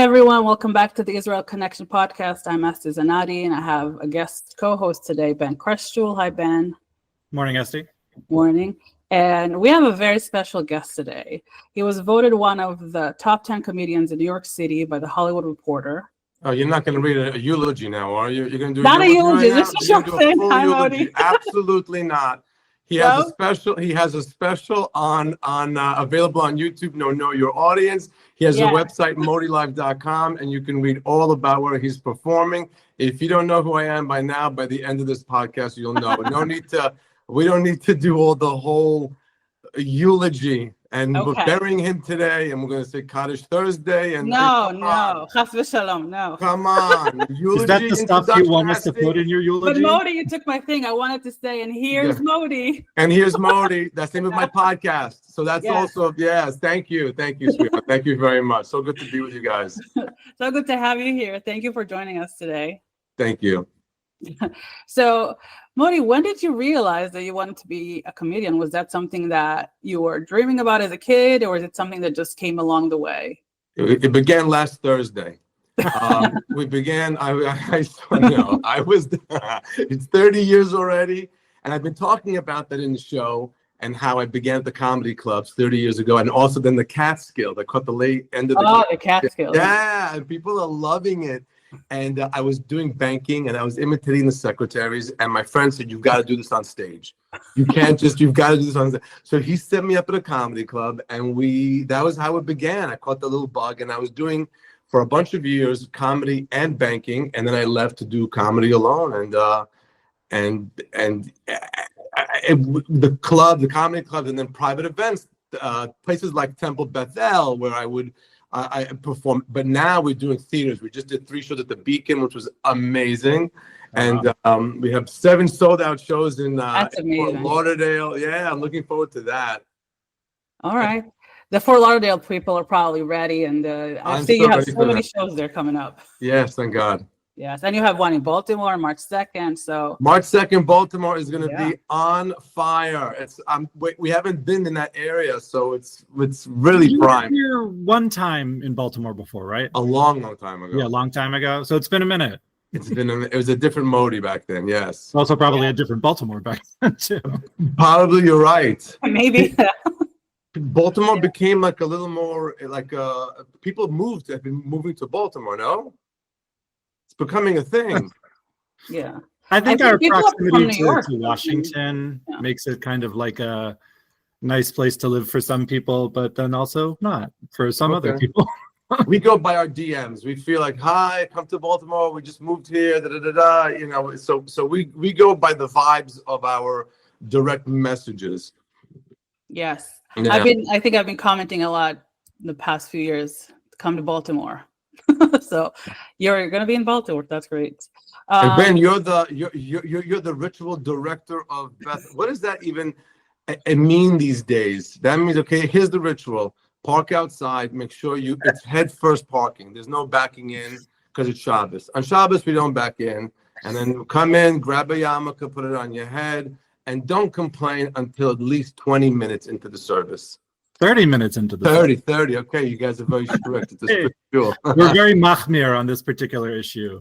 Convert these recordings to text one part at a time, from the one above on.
everyone, welcome back to the Israel Connection podcast. I'm Esti Zenati, and I have a guest co-host today, Ben Kreshtool. Hi, Ben. Morning, Esti. Morning. And we have a very special guest today. He was voted one of the top 10 comedians in New York City by The Hollywood Reporter. Oh, you're not going to read a eulogy now, are you? You're going to do not a eulogy right just a short thing. full eulogy. Absolutely not. He has No? a special. He has a special on available on YouTube. Know your audience. He has a website, modilive.com, and you can read all about where he's performing. If you don't know who I am by now, by the end of this podcast, you'll know. We don't need to do all the whole eulogy. And we're burying him today, and we're going to say Kaddish Thursday. And no, Chas v'shalom, no. Come on, eulogy. Is that the stuff you want us to put in your eulogy? But Modi, you took my thing. I wanted to say, and here's Modi. And here's Modi. That's the name of my podcast. So that's also, yes, thank you, sweetheart. Thank you very much. So good to be with you guys. So good to have you here. Thank you for joining us today. Thank you. So, Modi, when did you realize that you wanted to be a comedian? Was that something that you were dreaming about as a kid, or is it something that just came along the way? It began last Thursday. We began, I was, it's 30 years already. And I've been talking about that in the show and how I began at the comedy clubs 30 years ago. And also then the Catskills. I caught the late end of the Catskills. Yeah, and people are loving it. And I was doing banking and I was imitating the secretaries. And my friend said, you've got to do this on stage. You've got to do this on stage. So he set me up at a comedy club and that was how it began. I caught the little bug and I was doing for a bunch of years comedy and banking. And then I left to do comedy alone. And the comedy clubs and then private events, places like Temple Bethel where I performed, but now we're doing theaters. We just did 3 shows at the Beacon, which was amazing. And we have 7 sold-out shows in Fort Lauderdale. Yeah, I'm looking forward to that. All right. The Fort Lauderdale people are probably ready, and I see you have so many shows there coming up. Yes, thank God. Yes, and you have one in Baltimore, March 2nd. So March 2nd, Baltimore is going to be on fire. We haven't been in that area, so it's really prime. You were here one time in Baltimore before, right? A long time ago. Yeah, a long time ago. So it's been a minute. It was a different Modi back then. Yes. Also, probably a different Baltimore back then too. Probably you're right. Maybe. Baltimore became like a little more like people have been moving to Baltimore. No. Becoming a thing. Yeah, I think our proximity to Washington makes it kind of like a nice place to live for some people, but then also not for some other people. We go by our DMs. We feel like, hi, come to Baltimore. We just moved here. So we go by the vibes of our direct messages. Yes, yeah. I think I've been commenting a lot the past few years. Come to Baltimore. So you're going to be in Baltimore. That's great. And Ben, you're the ritual director of Beth. What does that even mean these days? That means, okay, here's the ritual. Park outside. Make sure it's head first parking. There's no backing in because it's Shabbos. On Shabbos, we don't back in. And then come in, grab a yarmulke, put it on your head, and don't complain until at least 20 minutes into the service. 30 minutes into the 30. Okay, you guys are very strict. It's a strict rule. We're very machmir on this particular issue.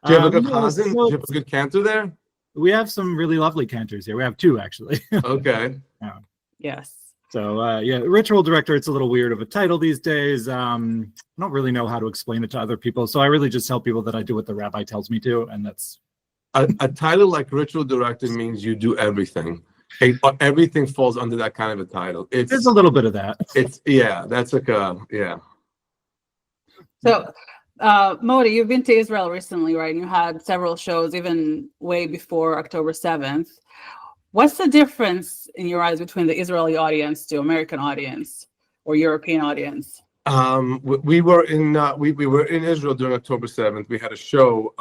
Do you have a good chazan? Do you have a good cantor there? We have some really lovely cantors here. We have 2 actually. Okay. Yes. So ritual director. It's a little weird of a title these days. I don't really know how to explain it to other people, so I really just tell people that I do what the rabbi tells me to, and that's a title like ritual director means you do everything. Everything falls under that kind of a title. There's a little bit of that. That's like So, Modi, you've been to Israel recently, right? You had several shows, even way before October 7th. What's the difference in your eyes between the Israeli audience to American audience or European audience? We were in Israel during October 7th. We had a show.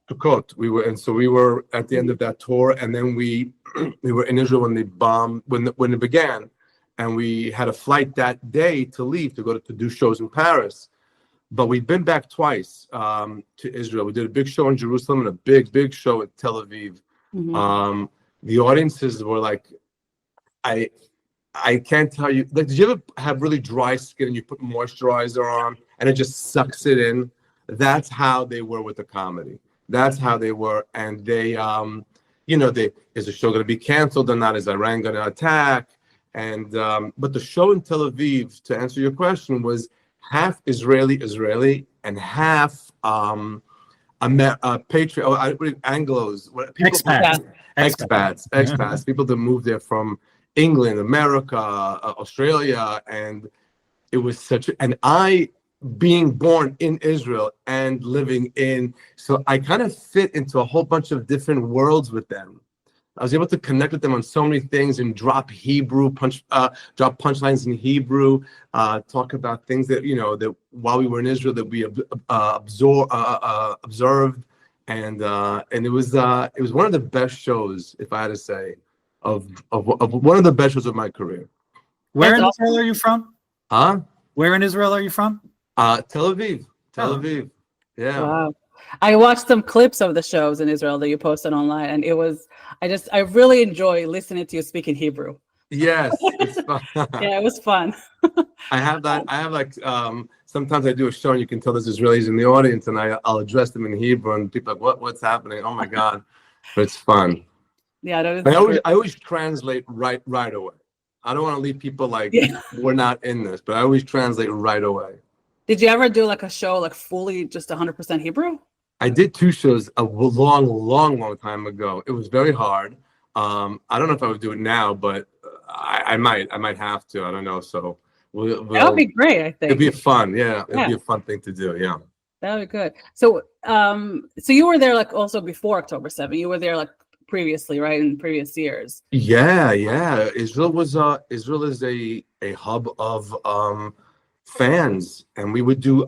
Sukkot. We were at the end of that tour, and then we were in Israel when they bombed when it began, and we had a flight that day to leave to go to do shows in Paris. But we've been back twice to Israel. We did a big show in Jerusalem and a big show at Tel Aviv. Mm-hmm. The audiences were like, I can't tell you. Like, did you ever have really dry skin and you put moisturizer on and it just sucks it in. That's how they were with the comedy. That's how they were. And they, is the show going to be canceled or not? Is Iran going to attack? And but the show in Tel Aviv, to answer your question, was half Israeli, and half Anglos, expats, people that moved there from England, America, Australia, and it was and I, being born in Israel and living so I kind of fit into a whole bunch of different worlds with them. I was able to connect with them on so many things and drop punchlines in Hebrew, talk about things that, that while we were in Israel that we observed. And it was one of the best shows, if I had to say, of one of the best shows of my career. Where in Israel are you from? Huh? Where in Israel are you from? Tel Aviv. Yeah. Wow. I watched some clips of the shows in Israel that you posted online, and I really enjoy listening to you speak in Hebrew. Yes, it's fun. Yeah, it was fun. I have sometimes I do a show and you can tell there's Israelis in the audience, and I'll address them in Hebrew, and people are like, what's happening? Oh my God. But it's fun. Yeah, I always translate right away. I don't want to leave people like we're not in this, but I always translate right away. Did you ever do like a show like fully just 100% Hebrew? I did 2 shows a long time ago. It was very hard. I don't know if I would do it now, but I might have to. I don't know. So that would be great. I think it'd be fun. Yeah, it'd be a fun thing to do. Yeah, that would be good. So, so you were there like also before October 7th. You were there like previously, right, in previous years. Yeah. Israel is a hub of fans, and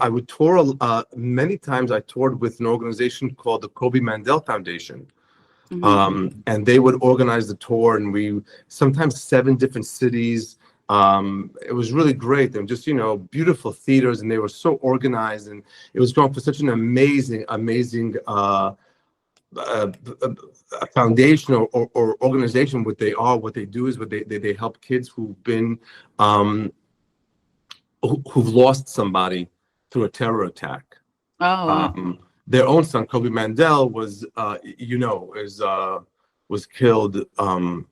I would tour many times. I toured with an organization called the Kobe Mandel Foundation. And they would organize the tour, and we sometimes 7 different cities. It was really great. They were just, beautiful theaters, and they were so organized, and it was going for such an amazing foundation or organization. What they do is they help kids who've been who've lost somebody through a terror attack. Their own son, Kobe Mandel, was killed, and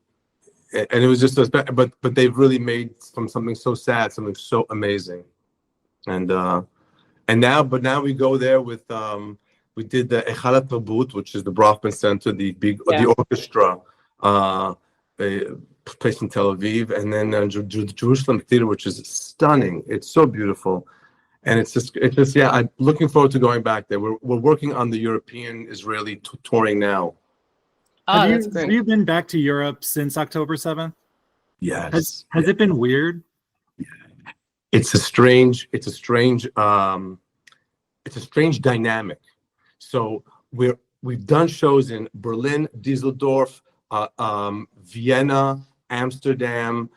it was just but they've really made from something so sad something so amazing, and now we go there with we did the Echala Tarbut, which is the Brachman Center, the orchestra, place in Tel Aviv, and then Jerusalem Theater, which is stunning. It's so beautiful. And it's just I'm looking forward to going back there. We're working on the European Israeli touring now. That's great. Have you been back to Europe since October 7th? Yes. Has it been weird? It's a strange dynamic. So we've done shows in Berlin, Düsseldorf, Vienna, Amsterdam.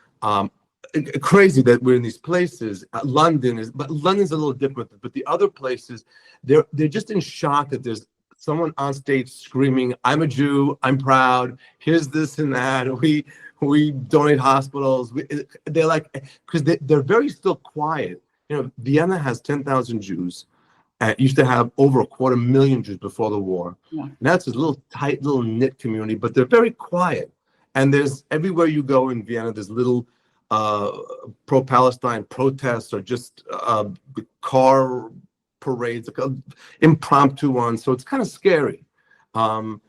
Crazy that we're in these places. London's a little different, but the other places, they're just in shock that there's someone on stage screaming, "I'm a Jew, I'm proud. Here's this and that. We donate hospitals." They're like, because they're very still quiet. Vienna has 10,000 Jews. Used to have over 250,000 Jews before the war. Yeah. Now it's a tight little knit community, but they're very quiet. And there's everywhere you go in Vienna, there's little pro-Palestine protests or just car parades, impromptu ones. So it's kind of scary. And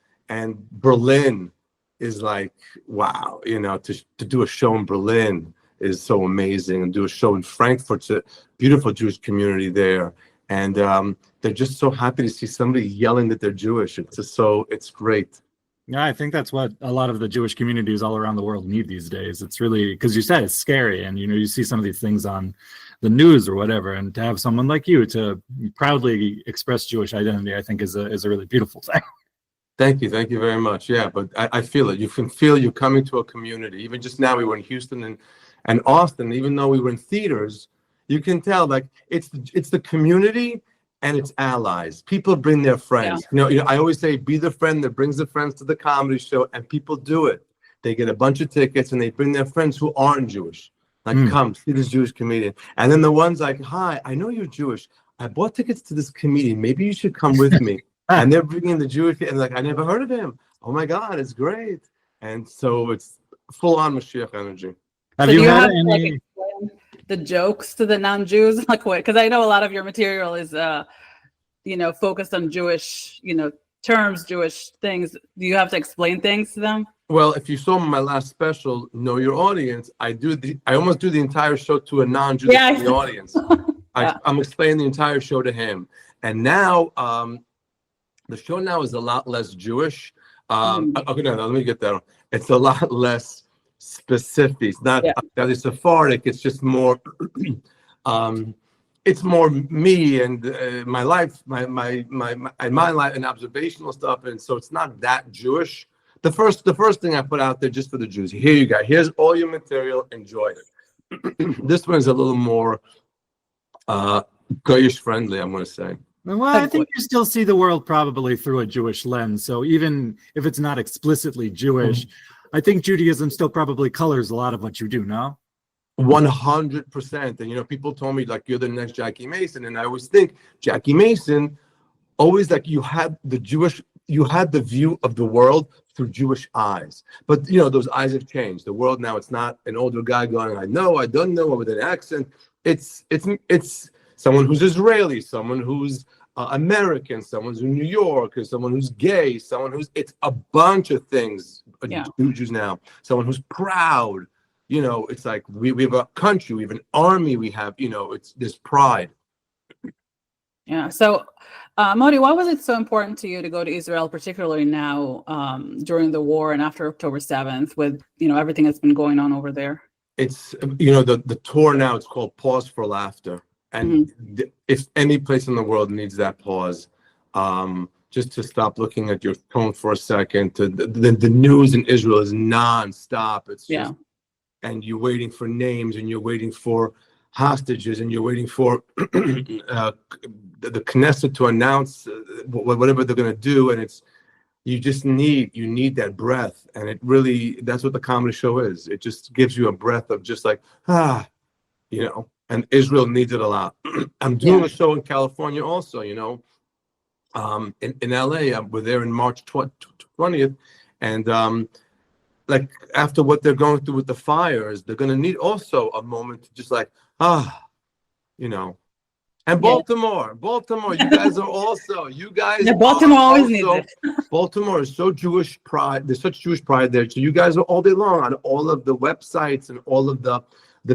Berlin is like, wow, to do a show in Berlin is so amazing. And do a show in Frankfurt's a beautiful Jewish community there. And they're just so happy to see somebody yelling that they're Jewish. It's great. Yeah, I think that's what a lot of the Jewish communities all around the world need these days. It's really, because you said it's scary, and you see some of these things on the news or whatever, and to have someone like you to proudly express Jewish identity, I think is a really beautiful thing. Thank you very much. Yeah, but I feel it. You can feel you coming to a community. Even just now, we were in Houston and Austin. Even though we were in theaters, you can tell like it's the community. And it's allies. People bring their friends. Yeah. I always say, be the friend that brings the friends to the comedy show, and people do it. They get a bunch of tickets and they bring their friends who aren't Jewish. Like, come see this Jewish comedian. And then the ones like, "Hi, I know you're Jewish. I bought tickets to this comedian. Maybe you should come with me. And they're bringing the Jewish, and like, I never heard of him. Oh my God, it's great. And so it's full on Mashiach energy. Have So you do you had have to, like, any? explain the jokes to the non-Jews? Like what? Because I know a lot of your material is, focused on Jewish, terms, Jewish things. Do you have to explain things to them? Well, if you saw my last special, Know Your Audience, I almost do the entire show to a non-Jewish audience. I'm explaining the entire show to him. And now, the show now is a lot less Jewish. Okay, no, let me get that. It's a lot less specific. It's not that it's Sephardic. It's just more. It's more me and my life, my life and observational stuff, and so it's not that Jewish. The first thing I put out there just for the Jews. Here you go. Here's all your material. Enjoy it. This one is a little more Goyish friendly, I'm going to say. Well, I think you still see the world probably through a Jewish lens. So even if it's not explicitly Jewish, I think Judaism still probably colors a lot of what you do, no? 100%. And, people told me, like, you're the next Jackie Mason. And I always think Jackie Mason, always like you had the view of the world through Jewish eyes. But, those eyes have changed. The world now, it's not an older guy going, I don't know, with an accent. It's someone who's Israeli, someone who's American, someone who's in New York, or someone who's gay, it's a bunch of things. Jews now, someone who's proud. It's like we have a country, we have an army, we have, it's this pride. Yeah. So, Modi, why was it so important to you to go to Israel, particularly now during the war and after October 7th, with everything that's been going on over there? It's the tour now. It's called Pause for Laughter. And if any place in the world needs that pause, just to stop looking at your phone for a second. The news in Israel is nonstop. It's just, and you're waiting for names, and you're waiting for hostages, and you're waiting for the Knesset to announce whatever they're going to do, and you need that breath, and it really, that's what the comedy show is. It just gives you a breath of just like and Israel needs it a lot. I'm doing a show in California also, in LA. We're there in March 20th. And like after what they're going through with the fires, they're going to need also a moment to just like, And Baltimore, you guys are also, Baltimore always needs it. Baltimore is so Jewish pride. There's such Jewish pride there. So you guys are all day long on all of the websites and all of the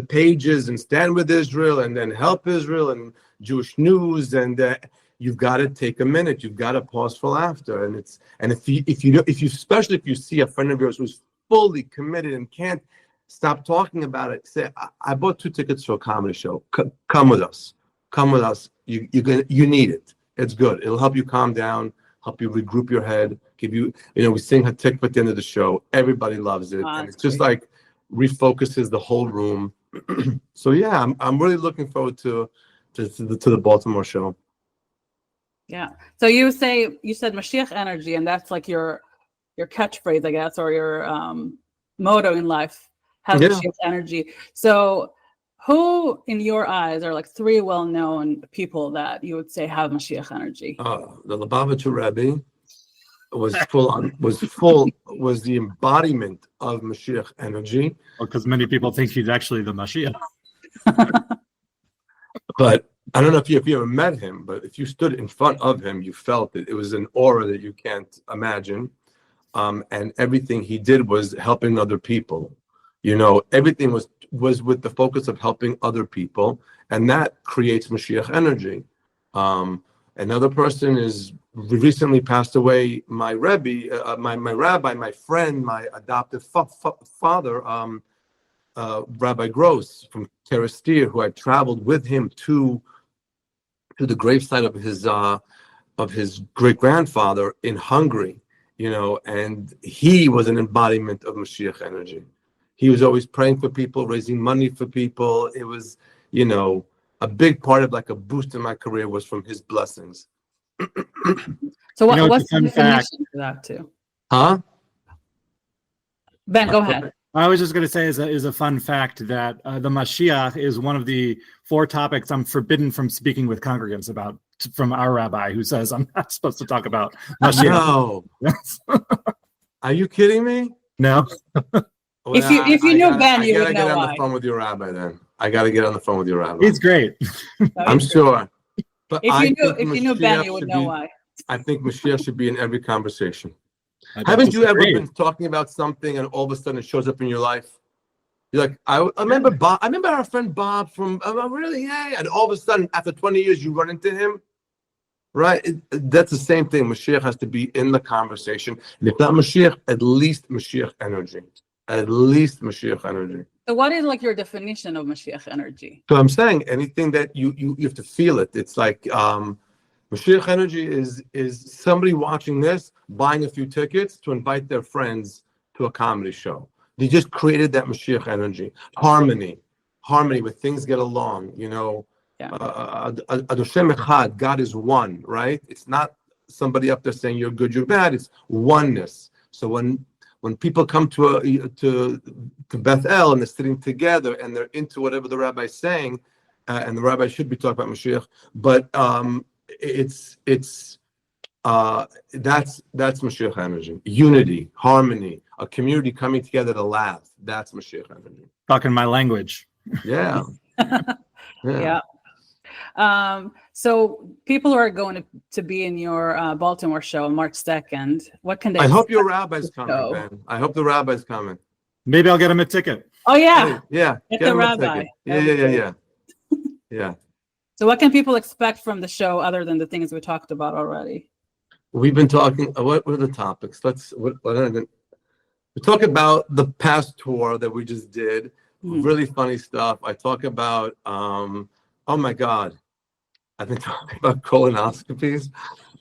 pages, and Stand With Israel, and then Help Israel, and Jewish News, and you've got to take a minute. You've got to pause for laughter, and if you especially if you see a friend of yours who's fully committed and can't stop talking about it, say, I bought 2 tickets to a comedy show. Come with us. You need it. It's good. It'll help you calm down, help you regroup your head, give you, we sing Hatikva at the end of the show. Everybody loves it, and it's just like refocuses the whole room. So I'm really looking forward to the Baltimore show. Yeah. So you said Mashiach energy, and that's like your catchphrase, I guess, or your motto in life, has Mashiach energy. So who in your eyes are like 3 well-known people that you would say have Mashiach energy? The Lubavitcher Rebbe was the embodiment of Mashiach energy. Because many people think he's actually the Mashiach. But I don't know if you ever met him, but if you stood in front of him, you felt it. It was an aura that you can't imagine. And everything he did was helping other people. Everything was with the focus of helping other people, and that creates Mashiach energy. Another person is recently passed away. My Rebbe, my rabbi, my friend, my adoptive father, Rabbi Gross from Kreshtool, who I traveled with him to the gravesite of his great grandfather in Hungary. And he was an embodiment of Mashiach energy. He was always praying for people, raising money for people. It was, a big part of like a boost in my career was from his blessings. So what's the definition for that too? Huh? Ben, go ahead. I was just going to say is a fun fact that the Mashiach is one of the 4 topics I'm forbidden from speaking with congregants about from our rabbi, who says I'm not supposed to talk about Mashiach. No. Are you kidding me? No. Well, If you knew Ben, you would I gotta know get on why. the phone with your rabbi then. I gotta get on the phone with your rabbi. He's great. I'm sure. But If you knew Ben, you would know why. I think Mashiach should be in every conversation. I Haven't you ever disagree. been talking about something and all of a sudden it shows up in your life? You're like, I remember Bob. I remember our friend Bob from really, yeah. And all of a sudden, after 20 years, you run into him, right? That's the same thing. Mashiach has to be in the conversation. And if not Mashiach, at least Mashiach energy. At least Mashiach energy. So what is like your definition of Mashiach energy? So I'm saying anything that you have to feel it. It's like Mashiach energy is somebody watching this, buying a few tickets to invite their friends to a comedy show. They just created that Mashiach energy, harmony where things get along. You know, Adoshem Echad, God is one, right? It's not somebody up there saying you're good, you're bad. It's oneness. So when people come to Bethel and they're sitting together and they're into whatever the rabbi's saying, and the rabbi should be talking about Mashiach, but that's Mashiach energy. Unity, harmony, a community coming together to laugh. That's Mashiach energy. Talking my language. Yeah. Yeah. So people are going to be in your Baltimore show on March 2nd. What can they? I hope your rabbi's coming, Ben. I hope the rabbi's coming. Maybe I'll get him a ticket. Oh yeah. Hey, yeah. Get the the rabbi. Yeah. Yeah. So what can people expect from the show other than the things we talked about already? We've been talking. What are the topics? We talk about the past tour that we just did. Really funny stuff. I talk about. Oh my God, I've been talking about colonoscopies,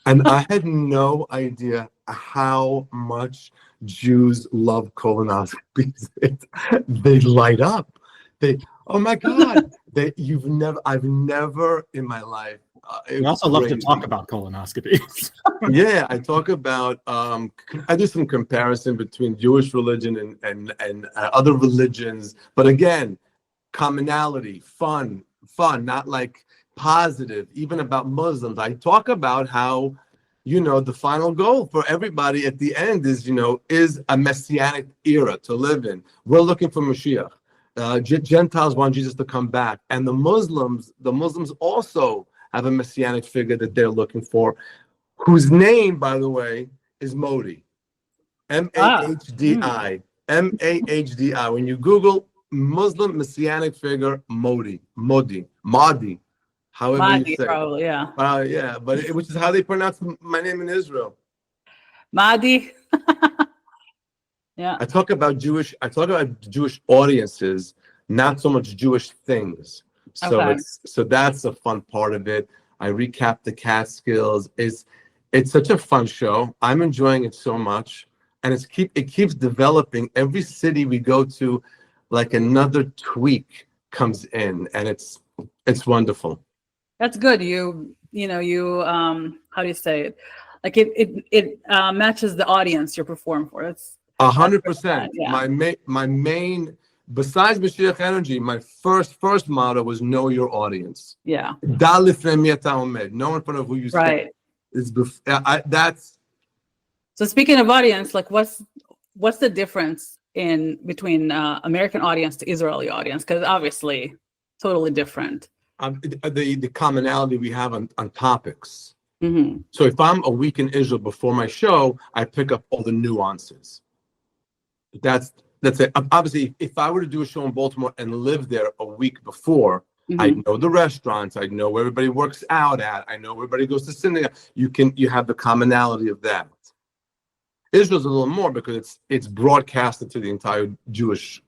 and I had no idea how much Jews love colonoscopies. They light up. Oh my God, I've never in my life. We also love to talk about colonoscopies. Yeah, I talk about. I do some comparison between Jewish religion and other religions, but again, commonality, fun, not like positive. Even about Muslims, I talk about how, the final goal for everybody at the end is a messianic era to live in. We're looking for Mashiach. Gentiles want Jesus to come back, and the Muslims also have a messianic figure that they're looking for, whose name, by the way, is Modi. Mahdi. Mahdi. When you Google Muslim messianic figure, Mahdi, however Mahdi, you say probably, yeah. Yeah, but which is how they pronounce my name in Israel. Mahdi. Yeah. I talk about Jewish audiences, not so much Jewish things. So Okay. so that's a fun part of it. I recap the Catskills. It's such a fun show. I'm enjoying it so much, and it keeps developing. Every city we go to, like another tweak comes in, and it's wonderful. That's good. You how do you say it? Like it matches the audience you're performing for. It's 100%. Yeah. My main, besides Mashiach energy, my first motto was know your audience. Yeah. Know in front of who you stand. Right. That's. So speaking of audience, like what's the difference between American audience to Israeli audience? Because obviously, totally different. The commonality we have on topics. Mm-hmm. So if I'm a week in Israel before my show, I pick up all the nuances. That's it. Obviously, if I were to do a show in Baltimore and live there a week before, Mm-hmm. I know the restaurants, I know where everybody works out at, I know where everybody goes to synagogue. You have the commonality of that. Israel's a little more because it's broadcasted to the entire Jewish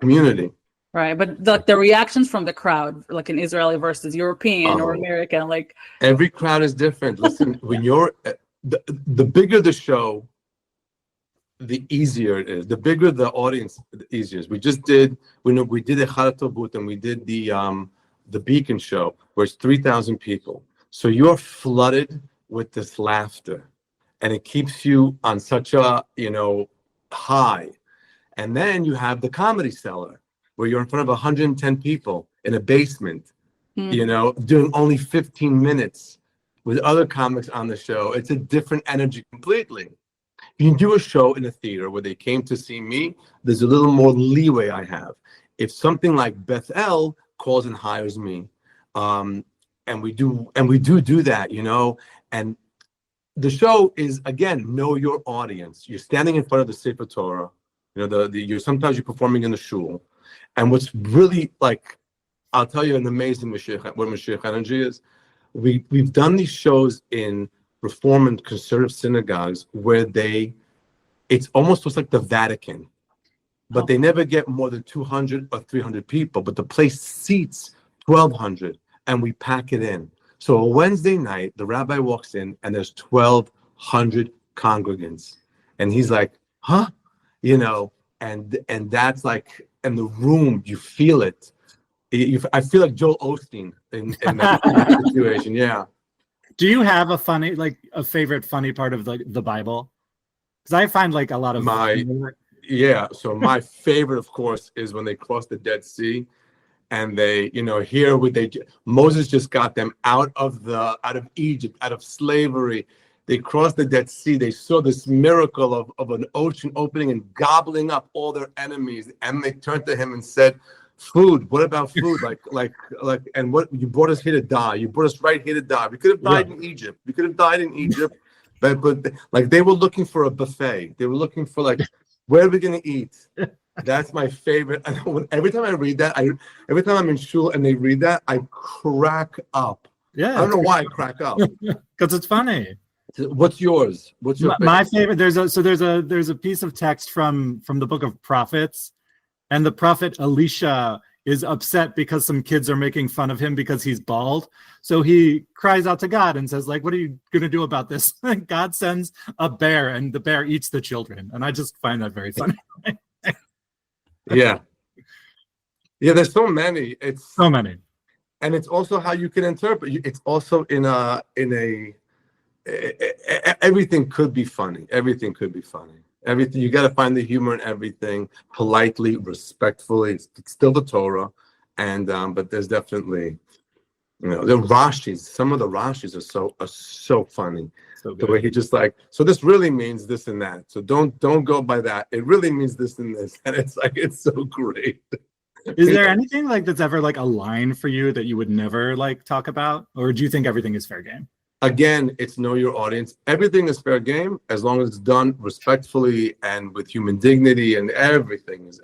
community. Right, but the reactions from the crowd, like in Israeli versus European or American, like every crowd is different. Listen, when you're the bigger the show, the easier it is. The bigger the audience, the easier it is. We did the Charatobut and we did the Beacon show, where it's 3,000 people. So you're flooded with this laughter, and it keeps you on such a high. And then you have the Comedy Cellar, where you're in front of 110 people in a basement, you know, doing only 15 minutes with other comics on the show. It's a different energy completely. If you do a show in a theater where they came to see me, there's a little more leeway I have. If something like Bethel calls and hires me, and we do that, you know, and the show is, again, know your audience. You're standing in front of the Sefer Torah, you know, you're performing in the shul, and what's really like, I'll tell you an amazing what Mashiach energy is. We've done these shows in Reform and conservative synagogues where it's almost like the Vatican, but they never get more than 200 or 300 people, but the place seats 1,200, and we pack it in. So a Wednesday night, the rabbi walks in and there's 1,200 congregants, and he's like, huh? You know, and that's like, in the room, you feel it. I feel like Joel Osteen in that situation. Yeah. Do you have a favorite funny part of the Bible? Because I find like a lot of So my favorite, of course, is when they cross the Dead Sea, and they, you know, Moses just got them out of Egypt, out of slavery. They crossed the Dead Sea. They saw this miracle of an ocean opening and gobbling up all their enemies, and they turned to him and said, food, what about food? And what, you brought us here to die. You brought us right here to die. We could have died in Egypt. We could have died in Egypt. But like, they were looking for a buffet. They were looking for like, where are we going to eat? That's my favorite. Every time I read that, every time I'm in shul and they read that, I crack up. Yeah. I don't know why I crack up. Because it's funny. What's yours? What's your favorite? My favorite, there's a piece of text from the book of prophets, and the prophet Elisha is upset because some kids are making fun of him because he's bald. So he cries out to God and says, like, what are you going to do about this? And God sends a bear, and the bear eats the children. And I just find that very funny. Yeah. There's so many. It's so many. And it's also how you can interpret. It's also everything could be funny. Everything could be funny. Everything, you got to find the humor in everything, politely, respectfully. It's still the Torah, and but there's definitely, you know, the Rashis. Some of the Rashis are so funny. So the way he just like, so this really means this and that. So don't go by that. It really means this and this, and it's like, it's so great. Is there anything like that's ever like a line for you that you would never like talk about, or do you think everything is fair game? Again, it's know your audience. Everything is fair game as long as it's done respectfully and with human dignity, and everything is.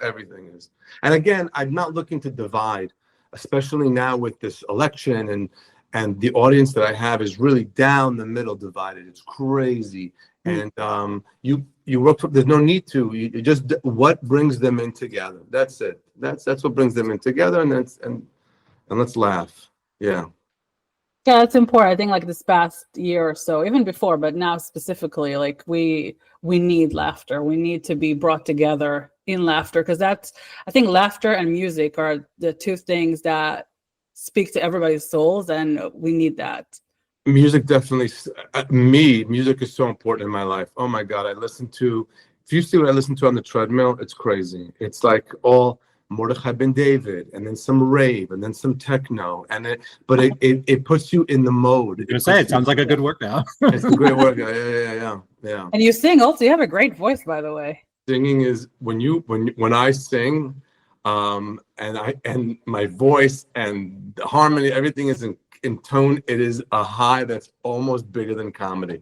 And again, I'm not looking to divide, especially now with this election, and the audience that I have is really down the middle divided. It's crazy. And you work for, there's no need to. You just, what brings them in together. That's it. That's what brings them in together, and let's laugh. Yeah. Yeah, it's important. I think like this past year or so, even before, but now specifically, like we need laughter. We need to be brought together in laughter, because that's, I think laughter and music are the two things that speak to everybody's souls, and we need that. Music definitely, music is so important in my life. Oh my God, if you see what I listen to on the treadmill, it's crazy. It's like all Mordechai Ben David, and then some rave, and then some techno, but it puts you in the mode. It sounds like a good workout. It's a great workout. Yeah. And you sing also. You have a great voice, by the way. Singing is when I sing, and my voice and the harmony, everything is in tone. It is a high that's almost bigger than comedy.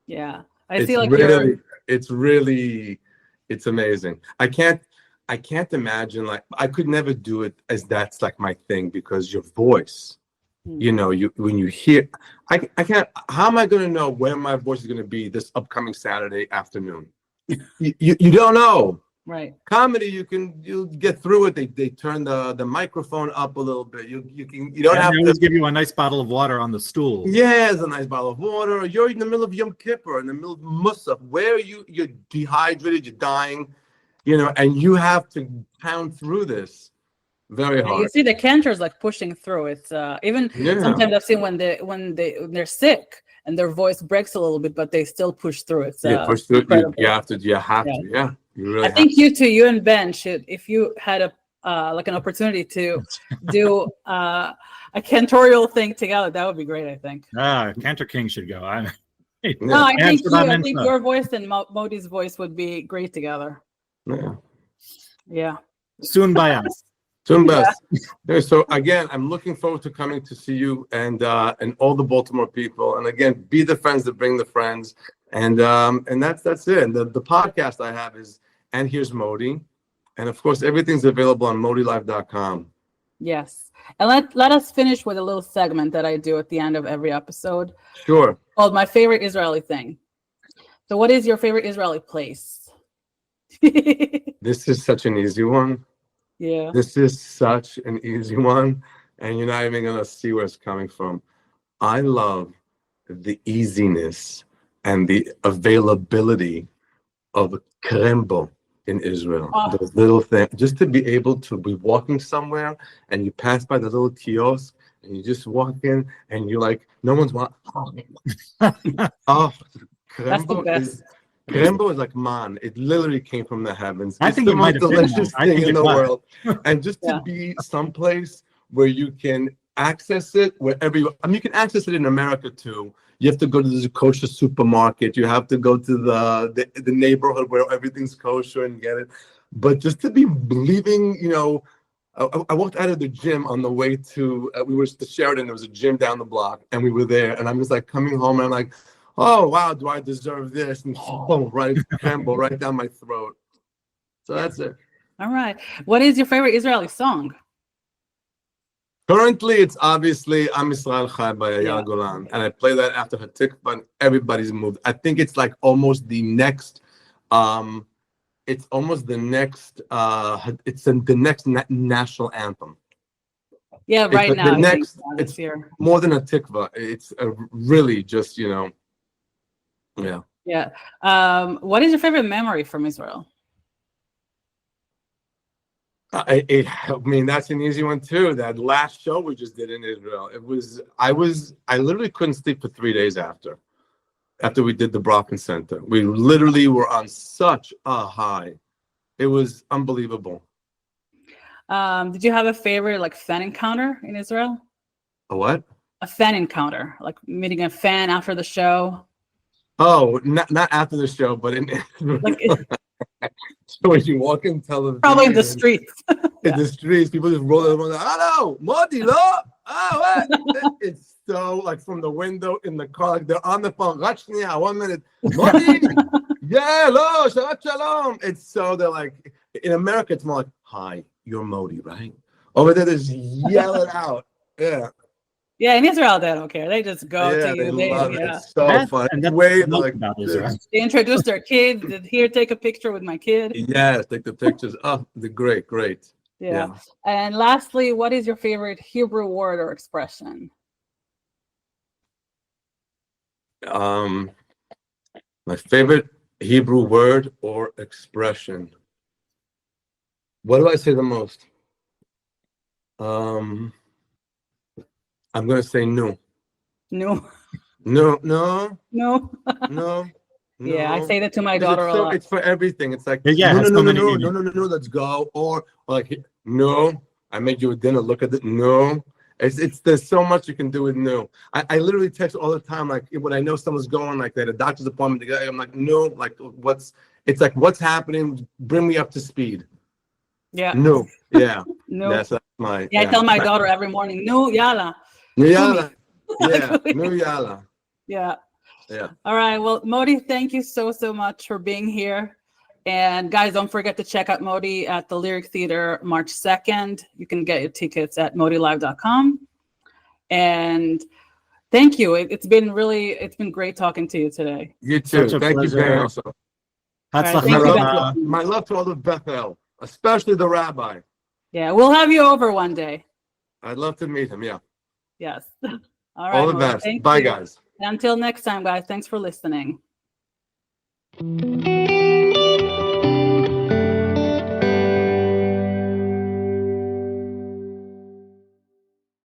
Yeah, it's amazing. I can't imagine, like, I could never do it as that's like my thing, because your voice, you know, when you hear, I can't, how am I going to know where my voice is going to be this upcoming Saturday afternoon? You don't know. Right. Comedy, you'll get through it. They turn the microphone up a little bit. You don't have to. They always give you a nice bottle of water on the stool. Yeah, it's a nice bottle of water. You're in the middle of Yom Kippur, in the middle of Musaf, where you're dehydrated, you're dying. You know, and you have to pound through this very hard. You see the cantors like pushing through. It's sometimes I've seen when they're sick and their voice breaks a little bit, but they still push through it. Push through. You have to. Yeah. You really I think you and Ben should, if you had a like an opportunity to do a cantorial thing together, that would be great. I think. Cantor King should go. No, I think your voice and Modi's voice would be great together. Yeah. Yeah. Soon by us. Soon by us. Yeah, so again, I'm looking forward to coming to see you and all the Baltimore people. And again, be the friends that bring the friends. And that's it. And the podcast I have is And Here's Modi. And of course, everything's available on modilive.com. Yes. And let us finish with a little segment that I do at the end of every episode. Sure. Called My Favorite Israeli Thing. So what is your favorite Israeli place? This is such an easy one. Yeah. This is such an easy one. And you're not even going to see where it's coming from. I love the easiness and the availability of Krembo in Israel. Those little things, just to be able to be walking somewhere and you pass by the little kiosk and you just walk in and you're like, no one's Krembo is like man. It literally came from the heavens. I think the most delicious thing in the world. And just to be someplace where you can access it wherever you. I mean, you can access it in America too. You have to go to the kosher supermarket. You have to go to the neighborhood where everything's kosher and get it. But just to be leaving, I walked out of the gym on the way to. We were to Sheridan. There was a gym down the block, and we were there. And I'm just like coming home, and I'm like, oh wow, do I deserve this? And right down my throat. So that's it. All right. What is your favorite Israeli song? Currently, it's obviously Am Yisrael Chai by Eyal Golan, and I play that after Hatikva, and everybody's moved. I think it's like almost the next. It's almost the next. It's the next national anthem. Yeah, right now. It's more than a tikva. It's really just Yeah. Yeah. What is your favorite memory from Israel? I mean, that's an easy one too. That last show we just did in Israel. I literally couldn't sleep for 3 days after we did the Brocken Center. We literally were on such a high. It was unbelievable. Did you have a favorite fan encounter in Israel? A what? A fan encounter, like meeting a fan after the show. Oh, not after the show, but in so when you walk in television, probably in the streets. In the streets, people just roll around like, hello, Modi, lo. Oh, what? It's so from the window in the car, they're on the phone. 1 minute, Modi, yeah, lo, Shabbat Shalom. It's so they're like in America, it's more like, hi, you're Modi, right? Over there, they just yell it out. Yeah. Yeah, in Israel, they don't care. They just go to you. They love it. It's so fun. And that's way about Israel. They introduce their kids. Here, take a picture with my kid. Yes, take the pictures. Oh, they're great. Yeah. And lastly, what is your favorite Hebrew word or expression? My favorite Hebrew word or expression. What do I say the most? I'm going to say no. No. Yeah, I say that to my daughter a lot. It's for everything. It's like, no, let's go. Or like, no, I made you a dinner. Look at it. No. There's so much you can do with no. I literally text all the time, like when I know someone's going, like they had a doctor's appointment to go, I'm like, no, like what's happening? Bring me up to speed. Yeah. No. Yeah. No. That's my. Yeah, I tell my daughter every morning, no, yalla. No, yalla. Yeah. No, yalla. Yeah. Yeah. All right. Well, Modi, thank you so much for being here. And guys, don't forget to check out Modi at the Lyric Theater March 2nd. You can get your tickets at modilive.com. And thank you. It's been great talking to you today. You too. Thank you very much. Right, my love to all of Bethel, especially the rabbi. Yeah, we'll have you over one day. I'd love to meet him. Yeah. Yes. All right. All the best. Bye, guys. Until next time, guys. Thanks for listening.